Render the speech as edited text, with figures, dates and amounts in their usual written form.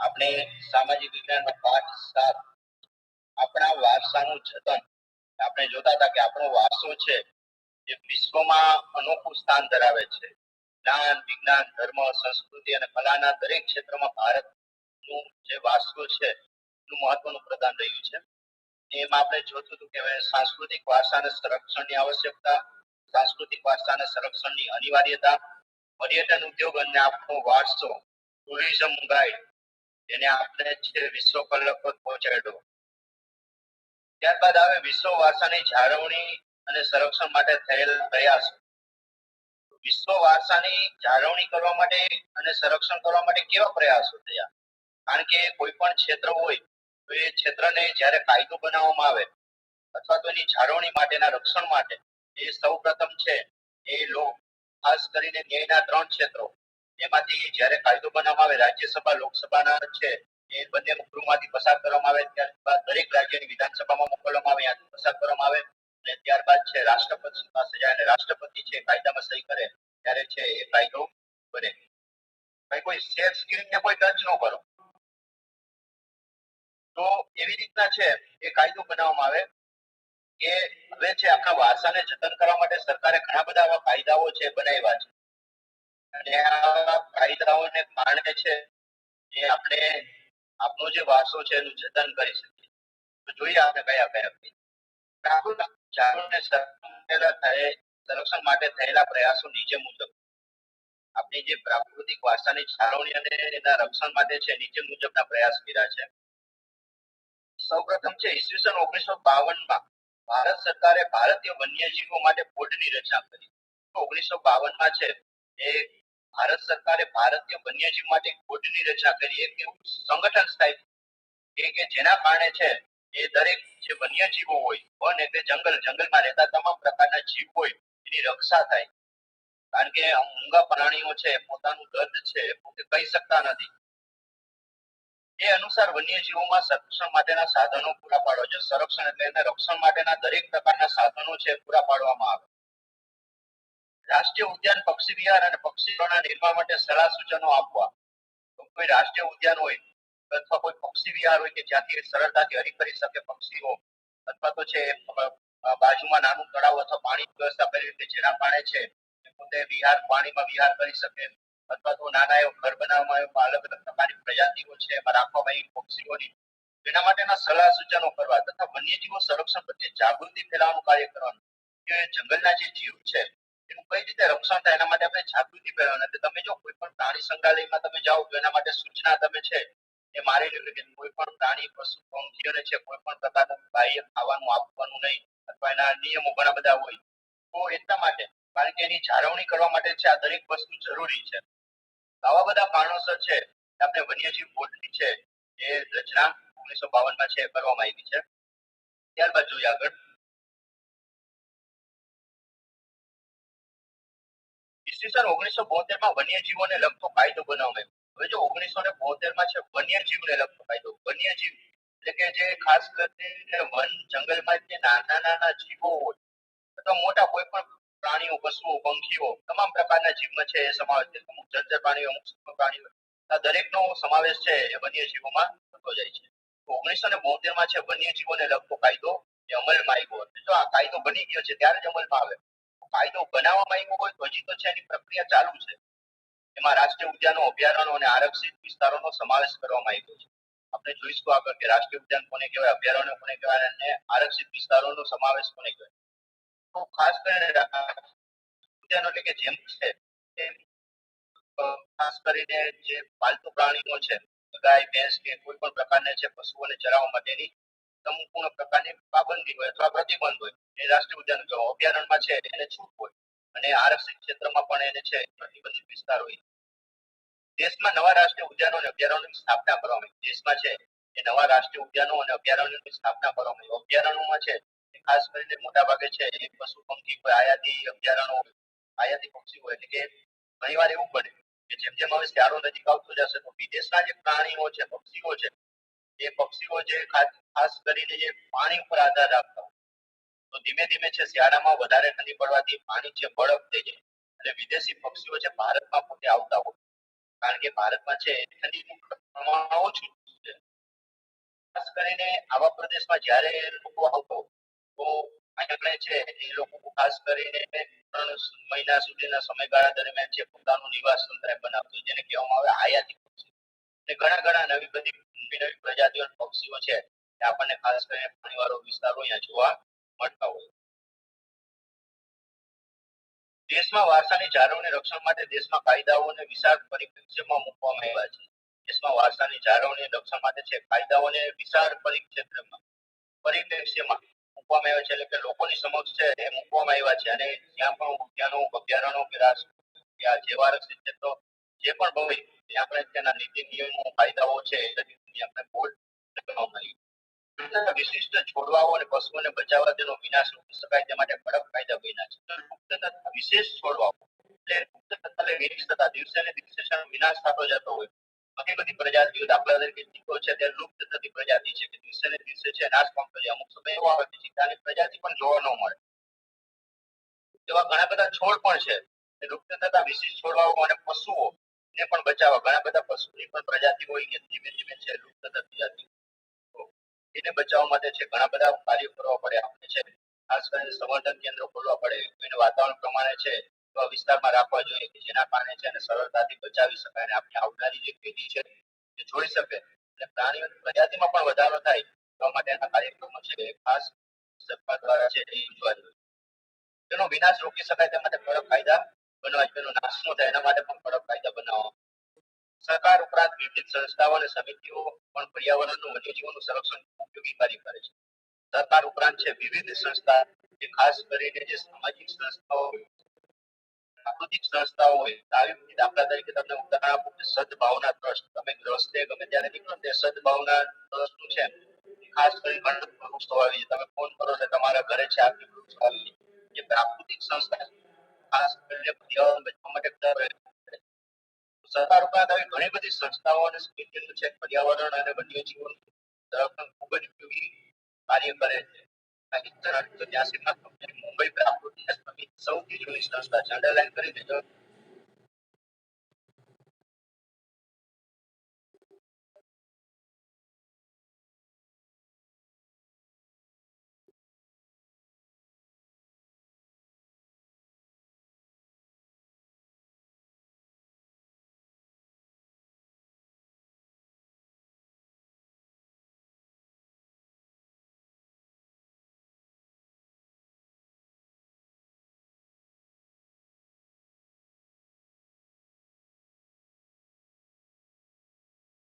આપણે સામાજિક વિજ્ઞાનનો પાઠ 7 આપણા વારસાનું જતન. આપણે જોતા હતા કે આપણો વારસો છે એ વિશ્વમાં અનોખું સ્થાન ધરાવે છે. જ્ઞાન, વિજ્ઞાન, ધર્મ, સંસ્કૃતિ અને કલાના દરેક ક્ષેત્રમાં ભારતનું જે વારસો છે એનું મહત્વનું પ્રદાન રહ્યું છે. એમાં આપણે જોતું હતું કે સાંસ્કૃતિક વારસાના સંરક્ષણની આવશ્યકતા, સાંસ્કૃતિક વારસાના સંરક્ષણની અનિવાર્યતા, પર્યટન ઉદ્યોગ અને આપણો વારસો, ટુરિઝમ ગાઈડ જેને આપણે છે વિશ્વ કલક પર પહોંચાડ્યો. ત્યારબાદ આવે વિશ્વ વારસાની જાળવણી અને સંરક્ષણ માટે થયેલા પ્રયાસો. વિશ્વ વારસાની જાળવણી કરવા માટે અને સંરક્ષણ કરવા માટે કેવા પ્રયાસો થયા? કારણ કે કોઈ પણ ક્ષેત્ર હોય તો એ ક્ષેત્રને જ્યારે કાયદો બનાવવામાં આવે અથવા તો એની જાળવણી માટેના રક્ષણ માટે એ સૌપ્રથમ છે એ ખાસ કરીને ન્યાયના 3 ક્ષેત્રો એમાંથી જ્યારે કાયદો બનાવવામાં આવે, રાજ્યસભા લોકસભાના છે એ બંને ગૃહમાંથી પસાર કરવામાં આવે, ત્યારબાદ દરેક રાજ્યની વિધાનસભામાં મોકલવામાં આવે, ત્યાંથી પસાર કરવામાં આવે અને ત્યારબાદ છે રાષ્ટ્રપતિ પાસે જાય અને રાષ્ટ્રપતિ છે કાયદામાં સહી કરે ત્યારે છે એ કાયદો બને. ભાઈ કોઈ શેર સ્કીમને કોઈ ટચ ન કરો. તો એવી રીતના છે એ કાયદો બનાવવામાં આવે કે હવે છે આપણા વારસાને જતન કરવા માટે સરકારે ઘણા બધા આવા કાયદાઓ છે બનાવ્યા છે અને આ કાયદાઓને કારણે છે એ આપણે આપણો જે વારસો છે એનું જતન કરી શકીએ. તો જોઈએ આપણે કયા સંરક્ષણ માટે થયેલા પ્રયાસો નીચે મુજબ. આપણી જે પ્રાકૃતિક વારસાની જાળવણી અને એના રક્ષણ માટે છે નીચે મુજબના પ્રયાસ કર્યા છે. સૌપ્રથમ છે ઈસવીસન 1952 ભારત સરકારે ભારતીય વન્યજીવો માટે બોર્ડની રચના કરી. 1952 છે એ ભારત સરકારે ભારતીય વન્યજીવ માટે બોર્ડની રચના કરી. એક એવું સંગઠન સ્થાપિત કે જેના કારણે છે એ દરેક જે વન્યજીવો હોય વન એટલે જંગલમાં રહેતા તમામ પ્રકારના જીવ હોય એની રક્ષા થાય. કારણ કે મૂંગા પ્રાણીઓ છે પોતાનું દર્દ છે પોતે કહી શકતા નથી. એ અનુસાર વન્યજીવોમાં સંરક્ષણ માટેના સાધનો પૂરા પાડવા જોઈએ. સંરક્ષણ એટલે એને રક્ષણ માટેના દરેક પ્રકારના સાધનો છે પૂરા પાડવામાં આવે. રાષ્ટ્રીય ઉદ્યાન, પક્ષી વિહાર અને પક્ષીઓના નિર્માણ માટે સલાહ સૂચનો આપવા. કોઈ રાષ્ટ્રીય ઉદ્યાન હોય અથવા કોઈ પક્ષી વિહાર હોય કે જ્યાંથી સરળતાથી હરી ફરી શકે પક્ષીઓ, અથવા તો છે બાજુમાં નાનું તળાવ અથવા પાણીની વ્યવસ્થા કરી કે જેના કારણે છે પોતે પાણીમાં વિહાર કરી શકે, અથવા તો નાના એવો ઘર બનાવવામાં અલગ અલગ પ્રકારની પ્રજાતિઓ છે એમાં રાખવામાં આવી પક્ષીઓની, એના માટેના સલાહ સૂચનો કરવા તથા વન્યજીવો સંરક્ષણ પ્રત્યે જાગૃતિ ફેલાવવાનું કાર્ય કરવાનું. કે જંગલના જે જીવ છે એનું કઈ રીતે રક્ષણ થાય એના માટે આપણે જાગૃતિ ફેલાવવાની. તમે જો કોઈ પણ પ્રાણી સંગ્રહાલયમાં તમે જાઓ તો એના માટે સૂચના તમે છે એ મારેલી કે કોઈ પણ પ્રાણી, પશુ, પંખીઓને છે કોઈ પણ પ્રકારનું બાહ્ય ખાવાનું આપવાનું નહીં અથવા એના નિયમો ઘણા બધા હોય. તો એટલા માટે કારણ કે એની જાળવણી કરવા માટે છે આ દરેક વસ્તુ જરૂરી છે. આવા બધા કારણોસર છે આપણે વન્યજીવ બોર્ડની છે એ રચના 1952 છે કરવામાં આવી છે. ત્યારબાદ જોઈએ આગળ ઈસવીસન 1972 વન્યજીવોને લગતો કાયદો બનાવવામાં આવ્યો. હવે જો 1972 છે વન્યજીવને લગતો કાયદો. વન્યજીવ એટલે કે જે ખાસ કરીને વન જંગલમાં જે નાના જીવો હોય અથવા મોટા કોઈ પણ પ્રાણીઓ, પશુઓ, પંખીઓ તમામ પ્રકારના જીવમાં છે એ સમાવેશ છે. અમુક જળચર પ્રાણીઓ, અમુક સૂક્ષ્મ પ્રાણીઓ, આ દરેકનો સમાવેશ છે એ વન્યજીવોમાં થતો જાય છે. તો 1972 છે વન્યજીવોને લગતો કાયદો એ અમલમાં આવ્યો. જો આ કાયદો બની ગયો છે ત્યારે જ અમલમાં આવે. કાયદો બનાવવામાં આવ્યો હોય તો હજી તો છે એની પ્રક્રિયા ચાલુ છે. એમાં રાષ્ટ્રીય ઉદ્યાનો, અભયારણ્યો અને આરક્ષિત વિસ્તારોનો સમાવેશ કરવામાં આવ્યો છે. આપણે જોઈશું આગળ કે રાષ્ટ્રીય ઉદ્યાન કોને કહેવાય, અભયારણ્ય કોને કહેવાય અને આરક્ષિત વિસ્તારોનો સમાવેશ કોને કહેવાય. તો ખાસ કરીને ઉદ્યાનો એટલે કે જેમ છે ખાસ કરીને જે પાલતુ પ્રાણીઓ છે ગાય, ભેંસ કે કોઈ પણ પ્રકારના છે પશુઓને ચરાવવા માટેની સંપૂર્ણ પ્રકારની પાબંદી હોય અથવા પ્રતિબંધ હોય એ રાષ્ટ્રીય ઉદ્યાન કહેવાય. અભયારણ્યમાં છે એને છૂટ હોય અને આરક્ષિત ક્ષેત્રમાં પણ એને છે પ્રતિબંધિત વિસ્તાર હોય. દેશમાં નવા રાષ્ટ્રીય ઉદ્યાનો અને અભયારણ્યોની સ્થાપના કરવામાં આવી. દેશમાં છે એ નવા રાષ્ટ્રીય ઉદ્યાનો અને અભયારણ્યોની સ્થાપના કરવામાં આવી. અભયારણ્યોમાં છે ખાસ કરીને મોટા ભાગે છે એ પશુ પંખી કોઈ આયાતી અભયારણ્યો હોય, આયાતી પક્ષીઓ એટલે કે ઘણીવાર એવું બને કે જેમ જેમ હવે શિયાળો નજીક આવતો જશે તો વિદેશના જે પ્રાણીઓ છે, પક્ષીઓ છે, એ પક્ષીઓ જે ખાસ કરીને જે પાણી ઉપર આધાર રાખતા હોય તો ધીમે ધીમે છે શિયાળામાં વધારે ઠંડી પડવાથી પાણી છે બરફ થઈ જાય એટલે વિદેશી પક્ષીઓ છે ભારતમાં પોતે આવતા હોય. કારણ કે ભારતમાં છે ઠંડીનું પ્રમાણ ઓછું છે. ખાસ કરીને આવા પ્રદેશમાં જ્યારે લોકો આવતો તો આપણે છે એ લોકો ખાસ કરીને 3 મહિના સુધીના સમયગાળા દરમિયાન છે પોતાનું નિવાસ તંત્ર બનાવતું જેને કહેવામાં આવે આયાતી પક્ષી. અને ઘણા ઘણા નવી પ્રજાતિઓ પક્ષીઓ છે એ આપણને ખાસ કરીને પાણીવાળો વિસ્તારો અહીંયા જોવા મળતા હોય. દેશમાં વારસાની જાળવણી રક્ષણ માટે દેશમાં કાયદાઓ અને વિશાળ પરિપ્રેક્ષ્યમાં મૂકવામાં આવ્યા છે. દેશમાં વારસાની જાળવણી રક્ષણ માટે છે કાયદાઓને વિશાળ પરિપ્રેક્ષ્યમાં મૂકવામાં આવ્યા છે એટલે કે લોકોની સમક્ષ છે એ મૂકવામાં આવ્યા છે અને જ્યાં પણ ઉદ્યાનો અભયારણ્યો કે રાષ્ટ્રીય જેવા આરક્ષિત ક્ષેત્રો જે પણ હોય ત્યાં આપણે તેના નીતિ નિયમો કાયદાઓ છે એ આપણે બોર્ડ કરવામાં આવ્યું. વિશિષ્ટ છોડવાઓ અને પશુઓને બચાવવા તેનો વિનાશ રોકી શકાય તે માટે કડક કાયદા બન્યા છે. વિશેષ છોડવાઓ એટલે વિનાશ થતા દિવસે ને દિવસે વિનાશ થતો જતો હોય ઘણી બધી પ્રજાતિઓ દાખલા તરીકે ચીતો છે તે લુપ્ત થતી પ્રજાતિ છે કે દિવસે ને દિવસે છે નાશ પામતો જાય. અમુક સમય એવો આવે કે ચીતાની પ્રજાતિ પણ જોવા ન મળે. એવા ઘણા બધા છોડ પણ છે એ લુપ્ત થતા વિશિષ્ટ છોડવાઓ અને પશુઓ ને પણ બચાવવા ઘણા બધા પશુની પણ પ્રજાતિ હોય કે ધીમે ધીમે છે લુપ્ત થતી જતી એને બચાવવા માટે છે ઘણા બધા કાર્યો કરવા પડે આપણે છે. ખાસ કરીને સંવર્ધન કેન્દ્રો ખોલવા પડે એને વાતાવરણ પ્રમાણે છે એવા વિસ્તારમાં રાખવા જોઈએ કે જેના કારણે છે એને સરળતાથી બચાવી શકાય અને આપણી આવનારી જે પેઢી છે એ જોઈ શકે અને પ્રાણીઓની પ્રજાતિમાં પણ વધારો થાય એટલા માટેના કાર્યક્રમો છે એ ખાસ સરકાર દ્વારા છે એ યોજવા જોઈએ. તેનો વિનાશ રોકી શકાય તે માટે કડક કાયદા બનાવવા જોઈએ. તેનો નાશ ન થાય એના માટે પણ કડક કાયદા બનાવવા. સરકાર ઉપરાંત વિવિધ સંસ્થાઓ અને સમિતિઓ પણ પર્યાવરણનું વન્યજીવોનું સંરક્ષણ ઉપયોગી કાર્ય કરે છે. સરકાર ઉપરાંત છે વિવિધ સંસ્થા જે ખાસ કરીને જે સામાજિક સંસ્થાઓ પ્રાકૃતિક સંસ્થાઓ હોય આવી દાખલા તરીકે તમને ઉદાહરણ આપું કે સદભાવના ટ્રસ્ટ તમે રસ્તે ગમે ત્યારે નીકળો તે સદભાવના ટ્રસ્ટ છે ખાસ કરીને વૃક્ષો વાવી તમે ફોન કરો એટલે તમારા ઘરે છે આટલી વૃક્ષ વાવી જે પ્રાકૃતિક સંસ્થા ખાસ કરીને પર્યાવરણ બચવા માટે સરકાર ઉપરાંત આવી ઘણી બધી સંસ્થાઓ અને સમિતિઓ છે પર્યાવરણ અને વન્યજીવન સંરક્ષણ ખૂબ જ ઉપયોગી કાર્ય કરે છે. મુંબઈ પ્રાકૃતિક સમિતિ સૌથી જૂની સંસ્થા છે અંડરલાઈન કરી દેજો